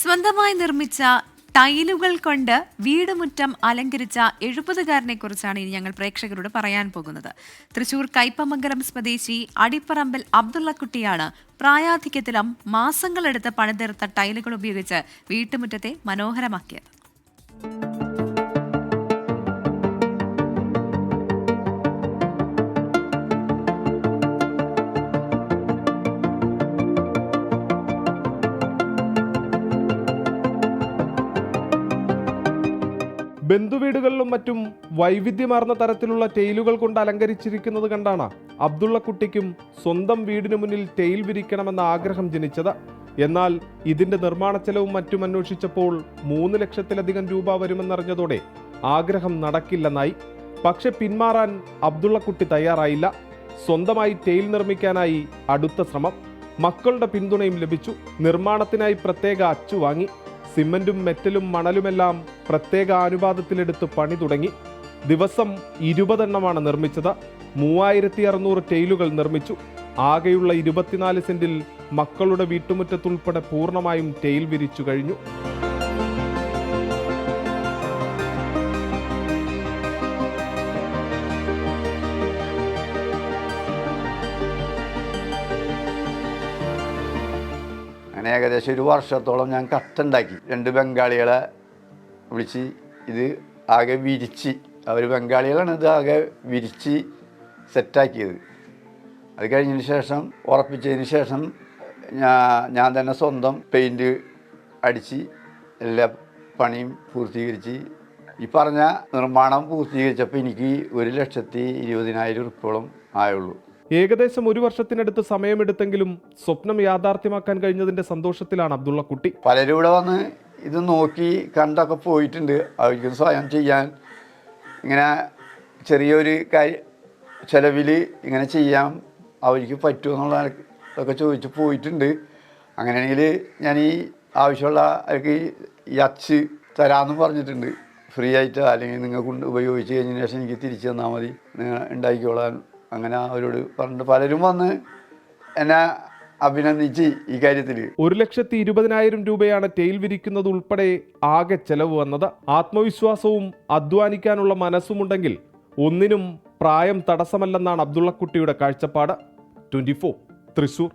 സ്വന്തമായി നിർമ്മിച്ച ടൈലുകൾ കൊണ്ട് വീടുമുറ്റം അലങ്കരിച്ച 70-കാരനെ കുറിച്ചാണ് ഇനി ഞങ്ങൾ പ്രേക്ഷകരോട് പറയാൻ പോകുന്നത്. തൃശൂർ കയ്പമംഗലം സ്വദേശി അടിപ്പറമ്പിൽ അബ്ദുള്ളക്കുട്ടിയാണ് പ്രായാധിക്യത്തിലും മാസങ്ങളെടുത്ത് പണിതീർത്ത ടൈലുകൾ ഉപയോഗിച്ച് വീട്ടുമുറ്റത്തെ മനോഹരമാക്കിയത്. ബന്ധുവീടുകളിലും മറ്റും വൈവിധ്യമാർന്ന തരത്തിലുള്ള ടെയിലുകൾ കൊണ്ട് അലങ്കരിച്ചിരിക്കുന്നത് കണ്ടാണ് അബ്ദുള്ളക്കുട്ടിക്കും സ്വന്തം വീടിനു മുന്നിൽ ടെയിൽ വിരിക്കണമെന്ന ആഗ്രഹം ജനിച്ചത്. എന്നാൽ ഇതിന്റെ നിർമ്മാണ ചെലവും മറ്റും അന്വേഷിച്ചപ്പോൾ 3 ലക്ഷത്തിലധികം രൂപ വരുമെന്നറിഞ്ഞതോടെ ആഗ്രഹം നടക്കില്ലെന്നായി. പക്ഷെ പിന്മാറാൻ അബ്ദുള്ളക്കുട്ടി തയ്യാറായില്ല. സ്വന്തമായി ടെയിൽ നിർമ്മിക്കാനായി അടുത്ത ശ്രമം. മക്കളുടെ പിന്തുണയും ലഭിച്ചു. നിർമ്മാണത്തിനായി പ്രത്യേക അച്ചു വാങ്ങി. സിമന്റും മെറ്റലും മണലുമെല്ലാം പ്രത്യേക അനുപാതത്തിലെടുത്ത് പണി തുടങ്ങി. ദിവസം 20 എണ്ണമാണ് നിർമ്മിച്ചത്. 3600 ടെയിലുകൾ നിർമ്മിച്ചു. ആകെയുള്ള 24 സെന്റിൽ മക്കളുടെ വീട്ടുമുറ്റത്തുൾപ്പെടെ പൂർണ്ണമായും ടെയിൽ വിരിച്ചു കഴിഞ്ഞു. ഏകദേശം 1 വർഷത്തോളം ഞാൻ കട്ടുണ്ടാക്കി. 2 ബംഗാളികളെ വിളിച്ച് ഇത് ആകെ വിരിച്ച്, അവർ ബംഗാളികളാണ് ഇത് ആകെ വിരിച്ച് സെറ്റാക്കിയത്. അത് കഴിഞ്ഞതിന് ശേഷം ഉറപ്പിച്ചതിന് ശേഷം ഞാൻ തന്നെ സ്വന്തം പെയിൻറ്റ് അടിച്ച് എല്ലാ പണിയും പൂർത്തീകരിച്ച് ഈ പറഞ്ഞ നിർമ്മാണം പൂർത്തീകരിച്ചപ്പോൾ എനിക്ക് 1,20,20,000 രൂപയോളം ആയുള്ളൂ. ഏകദേശം 1 വർഷത്തിനടുത്ത് സമയമെടുത്തെങ്കിലും സ്വപ്നം യാഥാർത്ഥ്യമാക്കാൻ കഴിഞ്ഞതിന്റെ സന്തോഷത്തിലാണ് അബ്ദുള്ളക്കുട്ടി. പലരും ഇവിടെ വന്ന് ഇത് നോക്കി കണ്ടൊക്കെ പോയിട്ടുണ്ട്. അവർക്ക് സ്വയം ചെയ്യാൻ ഇങ്ങനെ ചെറിയൊരു ചിലവിൽ ഇങ്ങനെ ചെയ്യാൻ അവർക്ക് പറ്റുമെന്നുള്ളതൊക്കെ ചോദിച്ച് പോയിട്ടുണ്ട്. അങ്ങനെയാണെങ്കിൽ ഞാൻ ഈ ആവശ്യമുള്ള അവർക്ക് ഈ അച്ച് തരാമെന്ന് പറഞ്ഞിട്ടുണ്ട്. ഫ്രീ ആയിട്ട്, അല്ലെങ്കിൽ നിങ്ങൾക്ക് ഉപയോഗിച്ച് കഴിഞ്ഞതിന് ശേഷം എനിക്ക് തിരിച്ചു തന്നാൽ മതി, നിങ്ങൾ ഉണ്ടാക്കിക്കോളാൻ. അങ്ങനെ അവരോട് പറഞ്ഞിട്ട് പലരും വന്ന് എന്നെ അഭിനന്ദിച്ച് ഈ കാര്യത്തിൽ. 1,20,000 രൂപയാണ് ടെയിൽ വിരിക്കുന്നത് ഉൾപ്പെടെ ആകെ ചെലവ് വന്നത്. ആത്മവിശ്വാസവും അധ്വാനിക്കാനുള്ള മനസ്സുമുണ്ടെങ്കിൽ ഒന്നിനും പ്രായം തടസ്സമല്ലെന്നാണ് അബ്ദുള്ളക്കുട്ടിയുടെ കാഴ്ചപ്പാട്. 24 തൃശൂർ.